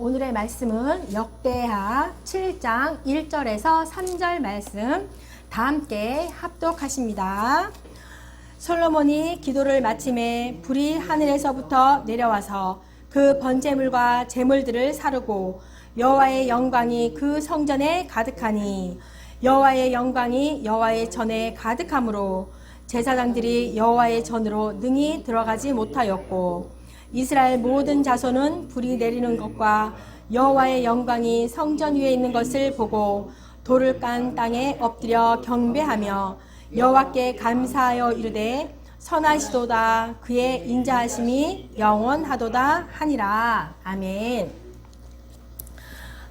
오늘의 말씀은 역대하 7장 1절에서 3절 말씀 다 함께 합독하십니다. 솔로몬이 기도를 마침에 불이 하늘에서부터 내려와서 그 번제물과 제물들을 사르고 여호와의 영광이 그 성전에 가득하니 여호와의 영광이 여호와의 전에 가득하므로 제사장들이 여호와의 전으로 능히 들어가지 못하였고 이스라엘 모든 자손은 불이 내리는 것과 여호와의 영광이 성전 위에 있는 것을 보고 돌을 깐 땅에 엎드려 경배하며 여호와께 감사하여 이르되 선하시도다 그의 인자하심이 영원하도다 하니라. 아멘.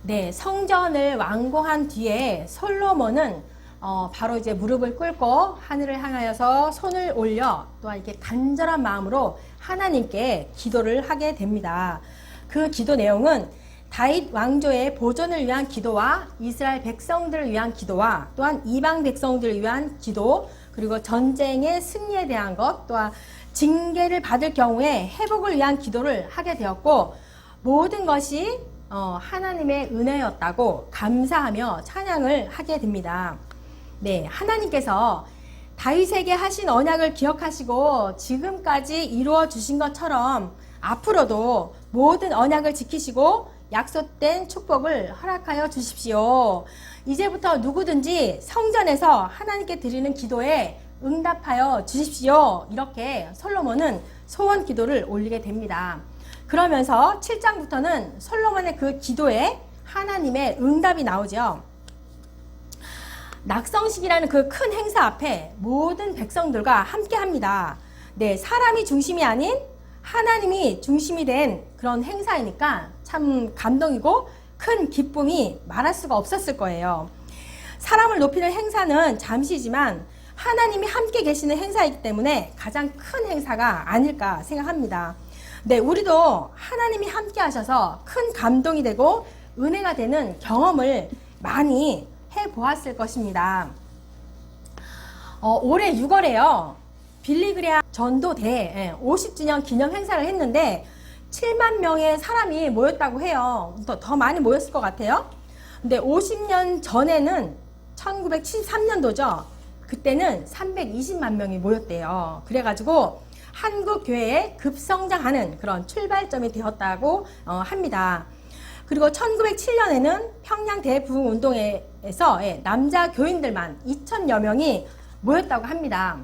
네, 성전을 완공한 뒤에 솔로몬은 바로 이제 무릎을 꿇고 하늘을 향하여서 손을 올려 또한 이렇게 간절한 마음으로 하나님께 기도를 하게 됩니다. 그 기도 내용은 다윗 왕조의 보존을 위한 기도와 이스라엘 백성들을 위한 기도와 또한 이방 백성들을 위한 기도, 그리고 전쟁의 승리에 대한 것, 또한 징계를 받을 경우에 회복을 위한 기도를 하게 되었고, 모든 것이 하나님의 은혜였다고 감사하며 찬양을 하게 됩니다. 네, 하나님께서 다윗에게 하신 언약을 기억하시고 지금까지 이루어 주신 것처럼 앞으로도 모든 언약을 지키시고 약속된 축복을 허락하여 주십시오. 이제부터 누구든지 성전에서 하나님께 드리는 기도에 응답하여 주십시오. 이렇게 솔로몬은 소원 기도를 올리게 됩니다. 그러면서 7장부터는 솔로몬의 그 기도에 하나님의 응답이 나오죠. 낙성식이라는 그 큰 행사 앞에 모든 백성들과 함께 합니다. 네, 사람이 중심이 아닌 하나님이 중심이 된 그런 행사이니까 참 감동이고 큰 기쁨이 말할 수가 없었을 거예요. 사람을 높이는 행사는 잠시지만 하나님이 함께 계시는 행사이기 때문에 가장 큰 행사가 아닐까 생각합니다. 네, 우리도 하나님이 함께 하셔서 큰 감동이 되고 은혜가 되는 경험을 많이 해보았을 것입니다. 올해 6월에요. 빌리그레암 전도대 50주년 기념 행사를 했는데 7만 명의 사람이 모였다고 해요. 더 많이 모였을 것 같아요. 근데 50년 전에는 1973년도죠. 그때는 320만 명이 모였대요. 그래가지고 한국 교회에 급성장하는 그런 출발점이 되었다고 합니다. 그리고 1907년에는 평양 대부흥운동회에서 남자 교인들만 2,000여 명이 모였다고 합니다.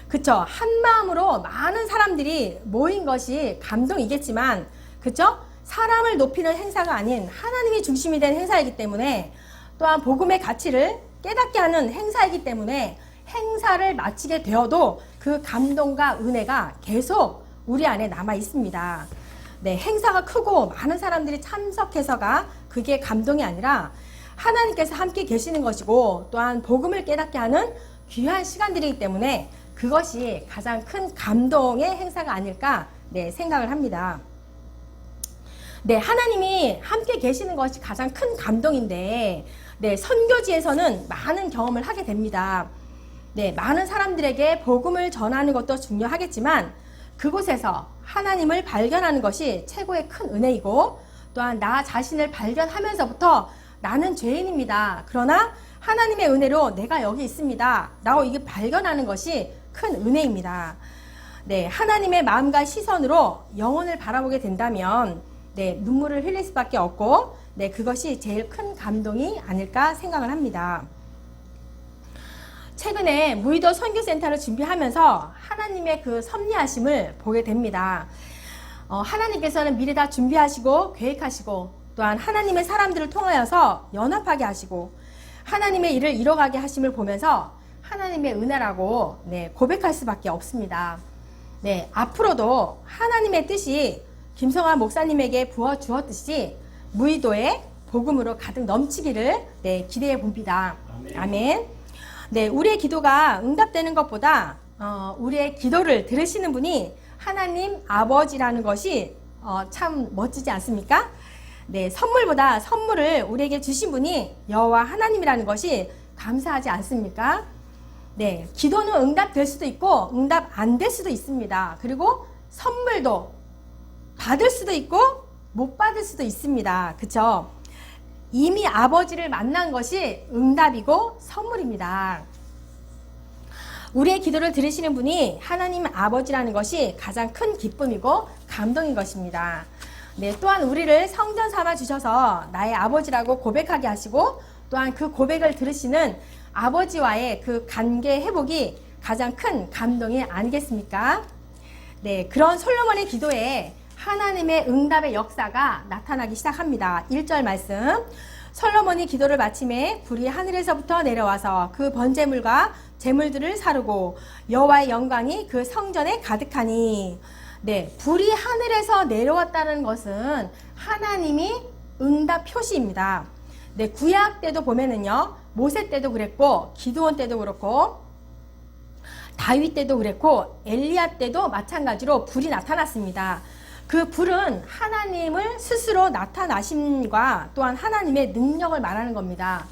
그쵸? 한 마음으로 많은 사람들이 모인 것이 감동이겠지만, 그쵸? 사람을 높이는 행사가 아닌 하나님이 중심이 된 행사이기 때문에, 또한 복음의 가치를 깨닫게 하는 행사이기 때문에 행사를 마치게 되어도 그 감동과 은혜가 계속 우리 안에 남아 있습니다. 네, 행사가 크고 많은 사람들이 참석해서가 그게 감동이 아니라 하나님께서 함께 계시는 것이고 또한 복음을 깨닫게 하는 귀한 시간들이기 때문에 그것이 가장 큰 감동의 행사가 아닐까 생각을 합니다. 네, 하나님이 함께 계시는 것이 가장 큰 감동인데 선교지에서는 많은 경험을 하게 됩니다. 네, 많은 사람들에게 복음을 전하는 것도 중요하겠지만 그곳에서 하나님을 발견하는 것이 최고의 큰 은혜이고 또한 나 자신을 발견하면서부터 나는 죄인입니다. 그러나 하나님의 은혜로 내가 여기 있습니다. 라고 이게 발견하는 것이 큰 은혜입니다. 네, 하나님의 마음과 시선으로 영혼을 바라보게 된다면 눈물을 흘릴 수밖에 없고 그것이 제일 큰 감동이 아닐까 생각을 합니다. 최근에 무의도 선교센터를 준비하면서 하나님의 그 섭리하심을 보게 됩니다. 하나님께서는 미리 다 준비하시고 계획하시고 또한 하나님의 사람들을 통하여서 연합하게 하시고 하나님의 일을 이뤄가게 하심을 보면서 하나님의 은혜라고 고백할 수밖에 없습니다. 네, 앞으로도 하나님의 뜻이 김성환 목사님에게 부어 주었듯이 무의도의 복음으로 가득 넘치기를 기대해 봅니다. 아멘. 네, 우리의 기도가 응답되는 것보다 우리의 기도를 들으시는 분이 하나님 아버지라는 것이 참 멋지지 않습니까? 네, 선물보다 선물을 우리에게 주신 분이 여호와 하나님이라는 것이 감사하지 않습니까? 네, 기도는 응답될 수도 있고 응답 안 될 수도 있습니다. 그리고 선물도 받을 수도 있고 못 받을 수도 있습니다. 그쵸? 이미 아버지를 만난 것이 응답이고 선물입니다. 우리의 기도를 들으시는 분이 하나님 아버지라는 것이 가장 큰 기쁨이고 감동인 것입니다. 네, 또한 우리를 성전 삼아 주셔서 나의 아버지라고 고백하게 하시고 또한 그 고백을 들으시는 아버지와의 그 관계 회복이 가장 큰 감동이 아니겠습니까? 네, 그런 솔로몬의 기도에 하나님의 응답의 역사가 나타나기 시작합니다. 1절 말씀. 솔로몬이 기도를 마침에 불이 하늘에서부터 내려와서 그 번제물과 제물들을 사르고 여호와의 영광이 그 성전에 가득하니. 네, 불이 하늘에서 내려왔다는 것은 하나님이 응답 표시입니다. 네, 구약 때도 보면은요, 모세 때도 그랬고 기드온 때도 그렇고 다윗 때도 그랬고 엘리야 때도 마찬가지로 불이 나타났습니다. 그 불은 하나님을 스스로 나타나심과 또한 하나님의 능력을 말하는 겁니다.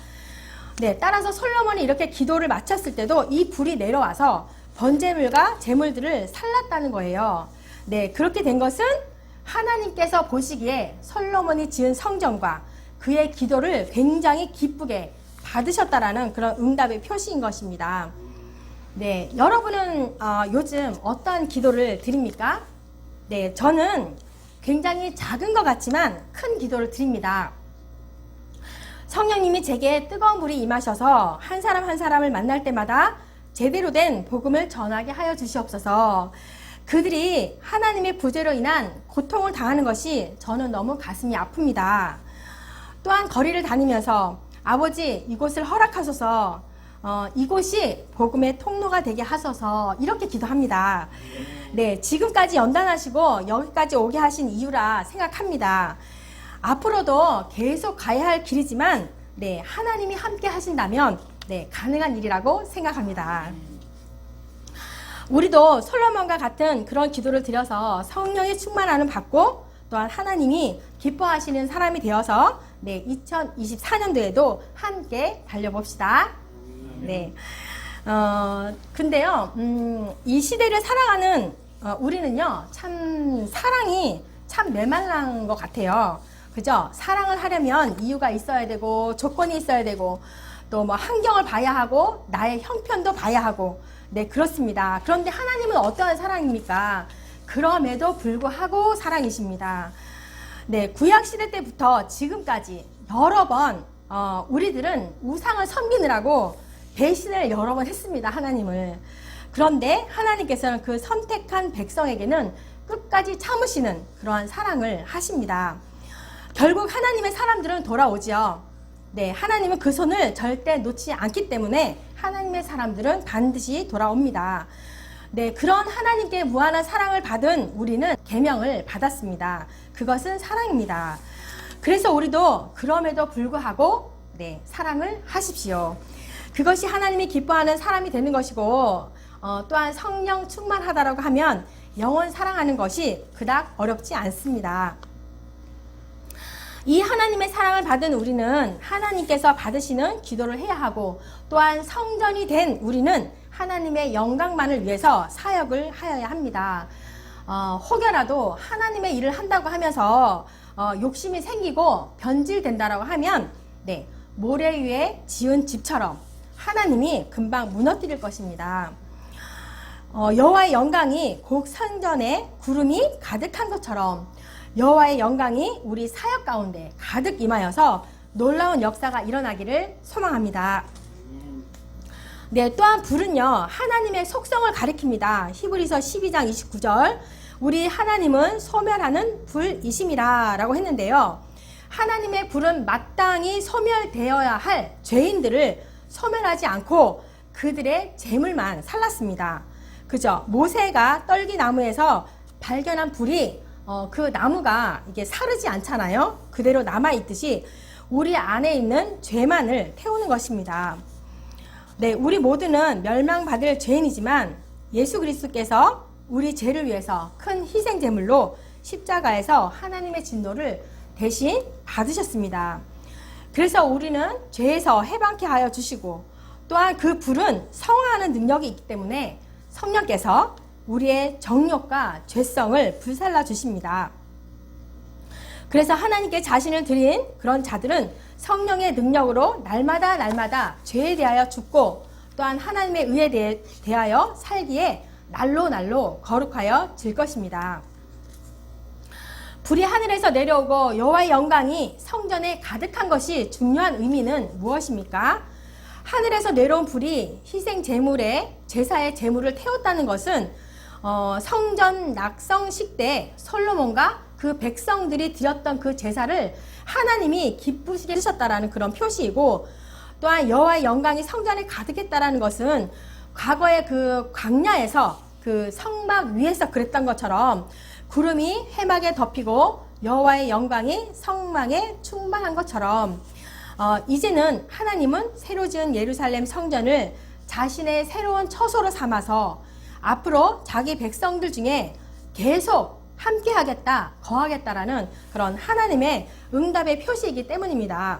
네, 따라서 솔로몬이 이렇게 기도를 마쳤을 때도 이 불이 내려와서 번제물과 제물들을 살랐다는 거예요. 네, 그렇게 된 것은 하나님께서 보시기에 솔로몬이 지은 성전과 그의 기도를 굉장히 기쁘게 받으셨다라는 그런 응답의 표시인 것입니다. 네, 여러분은 요즘 어떠한 기도를 드립니까? 네, 저는 굉장히 작은 것 같지만 큰 기도를 드립니다. 성령님이 제게 뜨거운 불이 임하셔서 한 사람 한 사람을 만날 때마다 제대로 된 복음을 전하게 하여 주시옵소서. 그들이 하나님의 부재로 인한 고통을 당하는 것이 저는 너무 가슴이 아픕니다. 또한 거리를 다니면서 아버지 이곳을 허락하소서, 이곳이 복음의 통로가 되게 하소서, 이렇게 기도합니다. 네, 지금까지 연단하시고 여기까지 오게 하신 이유라 생각합니다. 앞으로도 계속 가야 할 길이지만 네, 하나님이 함께 하신다면 네, 가능한 일이라고 생각합니다. 우리도 솔로몬과 같은 그런 기도를 드려서 성령의 충만함을 받고 또한 하나님이 기뻐하시는 사람이 되어서 네, 2024년도에도 함께 달려봅시다. 네. 근데요, 이 시대를 살아가는 우리는요, 참 사랑이 참 메말란 것 같아요. 그죠? 사랑을 하려면 이유가 있어야 되고 조건이 있어야 되고 또 뭐 환경을 봐야 하고 나의 형편도 봐야 하고 네, 그렇습니다. 그런데 하나님은 어떠한 사랑입니까? 그럼에도 불구하고 사랑이십니다. 네, 구약시대 때부터 지금까지 여러 번 우리들은 우상을 섬기느라고 배신을 여러 번 했습니다. 하나님을. 그런데 하나님께서는 그 선택한 백성에게는 끝까지 참으시는 그러한 사랑을 하십니다. 결국 하나님의 사람들은 돌아오지요. 네, 하나님은 그 손을 절대 놓지 않기 때문에 하나님의 사람들은 반드시 돌아옵니다. 네, 그런 하나님께 무한한 사랑을 받은 우리는 계명을 받았습니다. 그것은 사랑입니다. 그래서 우리도 그럼에도 불구하고 네, 사랑을 하십시오. 그것이 하나님이 기뻐하는 사람이 되는 것이고 또한 성령 충만하다라고 하면 영원 사랑하는 것이 그닥 어렵지 않습니다. 이 하나님의 사랑을 받은 우리는 하나님께서 받으시는 기도를 해야 하고 또한 성전이 된 우리는 하나님의 영광만을 위해서 사역을 하여야 합니다. 혹여라도 하나님의 일을 한다고 하면서 욕심이 생기고 변질된다라고 하면 네, 모래 위에 지은 집처럼 하나님이 금방 무너뜨릴 것입니다. 여호와의 영광이 곡 성전에 구름이 가득한 것처럼 여호와의 영광이 우리 사역 가운데 가득 임하여서 놀라운 역사가 일어나기를 소망합니다. 네, 또한 불은요 하나님의 속성을 가리킵니다. 히브리서 12장 29절 우리 하나님은 소멸하는 불이심이라 라고 했는데요. 하나님의 불은 마땅히 소멸되어야 할 죄인들을 소멸하지 않고 그들의 재물만 살랐습니다. 그죠? 모세가 떨기나무에서 발견한 불이 그 나무가 이게 사르지 않잖아요. 그대로 남아있듯이 우리 안에 있는 죄만을 태우는 것입니다. 네, 우리 모두는 멸망받을 죄인이지만 예수 그리스도께서 우리 죄를 위해서 큰 희생 제물로 십자가에서 하나님의 진노를 대신 받으셨습니다. 그래서 우리는 죄에서 해방케 하여 주시고 또한 그 불은 성화하는 능력이 있기 때문에 성령께서 우리의 정욕과 죄성을 불살라 주십니다. 그래서 하나님께 자신을 드린 그런 자들은 성령의 능력으로 날마다 죄에 대하여 죽고 또한 하나님의 의에 대하여 살기에 날로 거룩하여 질 것입니다. 불이 하늘에서 내려오고 여호와의 영광이 성전에 가득한 것이 중요한 의미는 무엇입니까? 하늘에서 내려온 불이 희생 제물에 제사의 제물을 태웠다는 것은 성전 낙성식 때 솔로몬과 그 백성들이 드렸던 그 제사를 하나님이 기쁘시게 하셨다라는 그런 표시이고, 또한 여호와의 영광이 성전에 가득했다라는 것은 과거의 그 광야에서 그 성막 위에서 그랬던 것처럼 구름이 해막에 덮이고 여호와의 영광이 성막에 충만한 것처럼 이제는 하나님은 새로 지은 예루살렘 성전을 자신의 새로운 처소로 삼아서 앞으로 자기 백성들 중에 계속 함께 하겠다, 거하겠다라는 그런 하나님의 응답의 표시이기 때문입니다.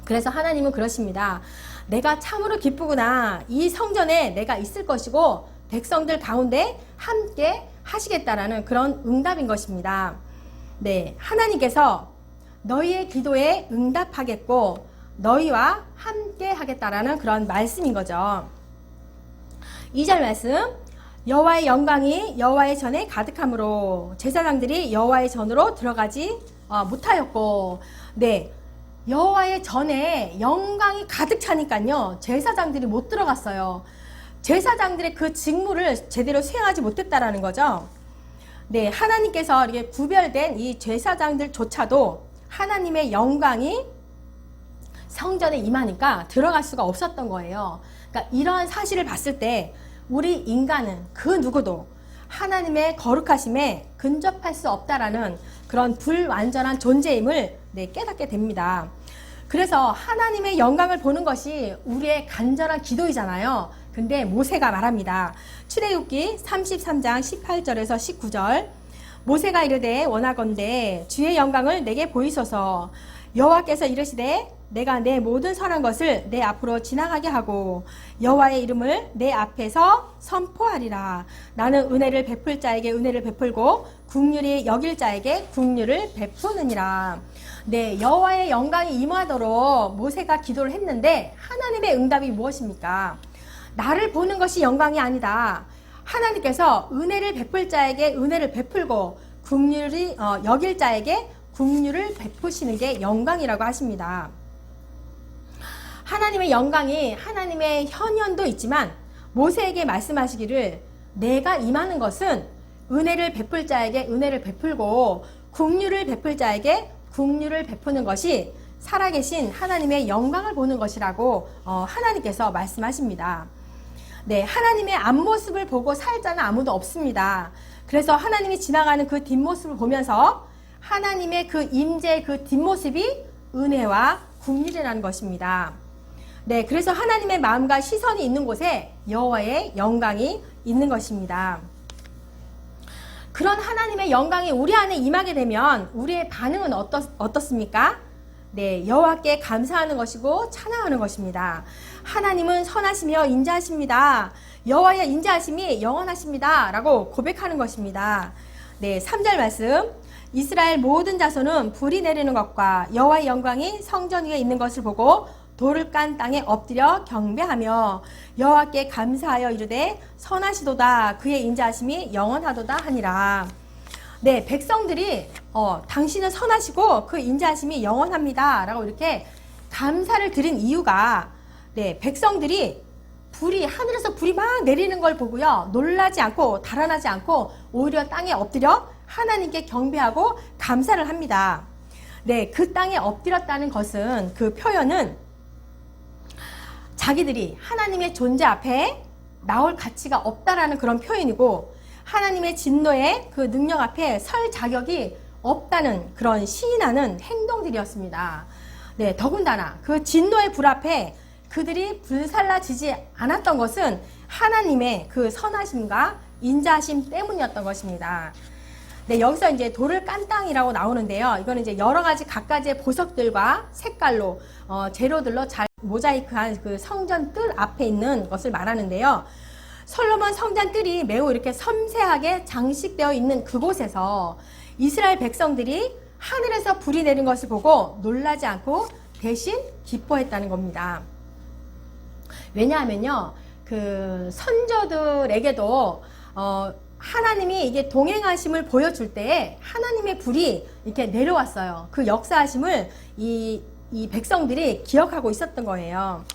그래서 하나님은 그러십니다. 내가 참으로 기쁘구나. 이 성전에 내가 있을 것이고 백성들 가운데 함께 하시겠다라는 그런 응답인 것입니다. 네, 하나님께서 너희의 기도에 응답하겠고 너희와 함께 하겠다라는 그런 말씀인 거죠. 2절 말씀, 여호와의 영광이 여호와의 전에 가득함으로 제사장들이 여호와의 전으로 들어가지 못하였고, 네, 여호와의 전에 영광이 가득 차니까요 제사장들이 못 들어갔어요. 제사장들의 그 직무를 제대로 수행하지 못했다라는 거죠. 네, 하나님께서 이렇게 구별된 이 제사장들조차도 하나님의 영광이 성전에 임하니까 들어갈 수가 없었던 거예요. 그러니까 이러한 사실을 봤을 때 우리 인간은 그 누구도 하나님의 거룩하심에 근접할 수 없다라는 그런 불완전한 존재임을 깨닫게 됩니다. 그래서 하나님의 영광을 보는 것이 우리의 간절한 기도이잖아요. 근데 모세가 말합니다. 출애굽기 33장 18절에서 19절, 모세가 이르되 원하건대 주의 영광을 내게 보이소서. 여호와께서 이르시되 내가 내 모든 선한 것을 내 앞으로 지나가게 하고 여호와의 이름을 내 앞에서 선포하리라. 나는 은혜를 베풀 자에게 은혜를 베풀고 긍휼히 여길 자에게 긍휼을 베푸느니라. 네, 여호와의 영광이 임하도록 모세가 기도를 했는데 하나님의 응답이 무엇입니까? 나를 보는 것이 영광이 아니다. 하나님께서 은혜를 베풀 자에게 은혜를 베풀고 긍휼히 여길 자에게 긍휼을 베푸시는 게 영광이라고 하십니다. 하나님의 영광이 하나님의 현현도 있지만 모세에게 말씀하시기를 내가 임하는 것은 은혜를 베풀 자에게 은혜를 베풀고 긍휼을 베풀 자에게 긍휼을 베푸는 것이 살아계신 하나님의 영광을 보는 것이라고 하나님께서 말씀하십니다. 네, 하나님의 앞모습을 보고 살 자는 아무도 없습니다. 그래서 하나님이 지나가는 그 뒷모습을 보면서 하나님의 그 임재의 그 뒷모습이 은혜와 긍휼이라는 것입니다. 네, 그래서 하나님의 마음과 시선이 있는 곳에 여호와의 영광이 있는 것입니다. 그런 하나님의 영광이 우리 안에 임하게 되면 우리의 반응은 어떻습니까? 네, 여호와께 감사하는 것이고 찬양하는 것입니다. 하나님은 선하시며 인자하십니다. 여호와의 인자하심이 영원하십니다. 라고 고백하는 것입니다. 네, 3절 말씀, 이스라엘 모든 자손은 불이 내리는 것과 여호와의 영광이 성전 위에 있는 것을 보고 돌을 깐 땅에 엎드려 경배하며 여호와께 감사하여 이르되 선하시도다 그의 인자하심이 영원하도다 하니라. 네, 백성들이 당신은 선하시고 그 인자하심이 영원합니다 라고 이렇게 감사를 드린 이유가, 네, 백성들이 하늘에서 불이 막 내리는 걸 보고요 놀라지 않고 달아나지 않고 오히려 땅에 엎드려 하나님께 경배하고 감사를 합니다. 네, 그 땅에 엎드렸다는 것은, 그 표현은 자기들이 하나님의 존재 앞에 나올 가치가 없다라는 그런 표현이고 하나님의 진노의 그 능력 앞에 설 자격이 없다는 그런 시인하는 행동들이었습니다. 네, 더군다나 그 진노의 불 앞에 그들이 불살라지지 않았던 것은 하나님의 그 선하심과 인자하심 때문이었던 것입니다. 네, 여기서 이제 돌을 깐 땅이라고 나오는데요. 이거는 이제 여러 가지 각가지의 보석들과 색깔로 재료들로 잘 모자이크한 그 성전 뜰 앞에 있는 것을 말하는데요. 솔로몬 성전 뜰이 매우 이렇게 섬세하게 장식되어 있는 그곳에서 이스라엘 백성들이 하늘에서 불이 내린 것을 보고 놀라지 않고 대신 기뻐했다는 겁니다. 왜냐하면요, 그 선조들에게도 하나님이 이게 동행하심을 보여줄 때에 하나님의 불이 이렇게 내려왔어요. 그 역사하심을 이 백성들이 기억하고 있었던 거예요.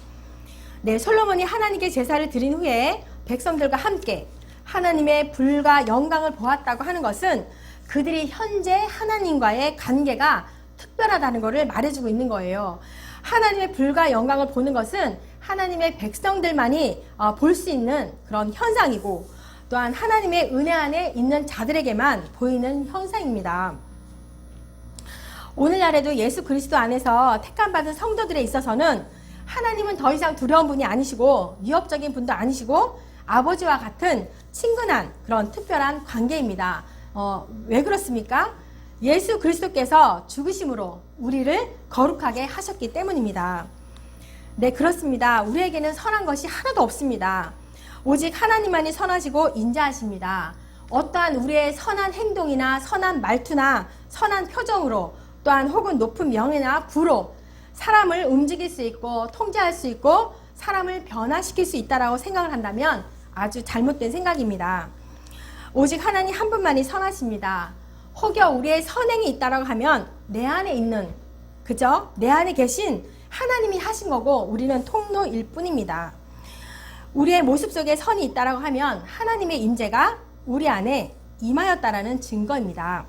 네, 솔로몬이 하나님께 제사를 드린 후에 백성들과 함께 하나님의 불과 영광을 보았다고 하는 것은 그들이 현재 하나님과의 관계가 특별하다는 것을 말해주고 있는 거예요. 하나님의 불과 영광을 보는 것은 하나님의 백성들만이 볼 수 있는 그런 현상이고, 또한 하나님의 은혜 안에 있는 자들에게만 보이는 현상입니다. 오늘날에도 예수 그리스도 안에서 택함받은 성도들에 있어서는 하나님은 더 이상 두려운 분이 아니시고 위협적인 분도 아니시고 아버지와 같은 친근한 그런 특별한 관계입니다. 왜 그렇습니까? 예수 그리스도께서 죽으심으로 우리를 거룩하게 하셨기 때문입니다. 네, 그렇습니다. 우리에게는 선한 것이 하나도 없습니다. 오직 하나님만이 선하시고 인자하십니다. 어떠한 우리의 선한 행동이나 선한 말투나 선한 표정으로, 또한 혹은 높은 명예나 부로 사람을 움직일 수 있고 통제할 수 있고 사람을 변화시킬 수 있다라고 생각을 한다면 아주 잘못된 생각입니다. 오직 하나님 한 분만이 선하십니다. 혹여 우리의 선행이 있다라고 하면 내 안에 있는, 그죠? 내 안에 계신 하나님이 하신 거고 우리는 통로일 뿐입니다. 우리의 모습 속에 선이 있다라고 하면 하나님의 임재가 우리 안에 임하였다라는 증거입니다.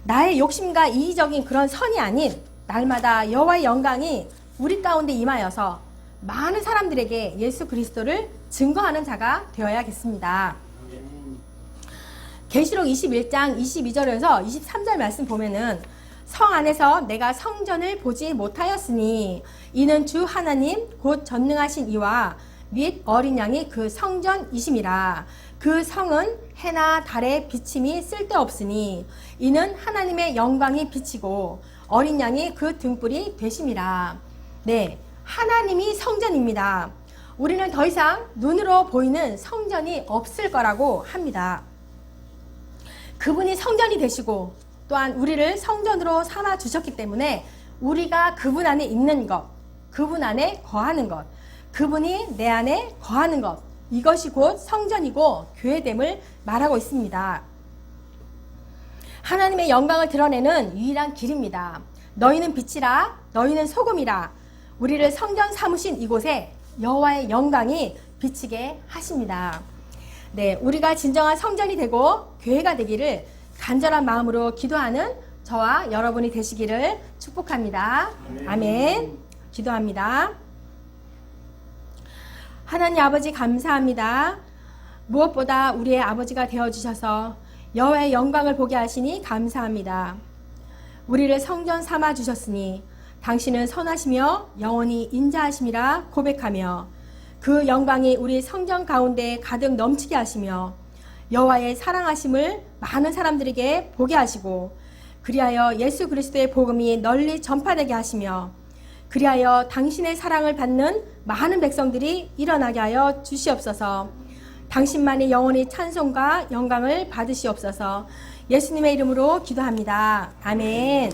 나의 욕심과 이기적인 그런 선이 아닌 날마다 여호와의 영광이 우리 가운데 임하여서 많은 사람들에게 예수 그리스도를 증거하는 자가 되어야겠습니다. 계시록 21장 22절에서 23절 말씀 보면은 성 안에서 내가 성전을 보지 못하였으니 이는 주 하나님 곧 전능하신 이와 및 어린 양이 그 성전이심이라. 그 성은 해나 달의 비침이 쓸데없으니 이는 하나님의 영광이 비치고 어린 양이 그 등불이 되심이라. 네, 하나님이 성전입니다. 우리는 더 이상 눈으로 보이는 성전이 없을 거라고 합니다. 그분이 성전이 되시고 또한 우리를 성전으로 삼아 주셨기 때문에 우리가 그분 안에 있는 것, 그분 안에 거하는 것, 그분이 내 안에 거하는 것, 이것이 곧 성전이고 교회됨을 말하고 있습니다. 하나님의 영광을 드러내는 유일한 길입니다. 너희는 빛이라, 너희는 소금이라. 우리를 성전 삼으신 이곳에 여호와의 영광이 비치게 하십니다. 네, 우리가 진정한 성전이 되고 교회가 되기를 간절한 마음으로 기도하는 저와 여러분이 되시기를 축복합니다. 아멘. 기도합니다. 하나님 아버지 감사합니다. 무엇보다 우리의 아버지가 되어주셔서 여호와의 영광을 보게 하시니 감사합니다. 우리를 성전 삼아 주셨으니 당신은 선하시며 영원히 인자하심이라 고백하며 그 영광이 우리 성전 가운데 가득 넘치게 하시며 여호와의 사랑하심을 많은 사람들에게 보게 하시고 그리하여 예수 그리스도의 복음이 널리 전파되게 하시며 그리하여 당신의 사랑을 받는 많은 백성들이 일어나게 하여 주시옵소서. 당신만이 영원히 찬송과 영광을 받으시옵소서. 예수님의 이름으로 기도합니다. 아멘.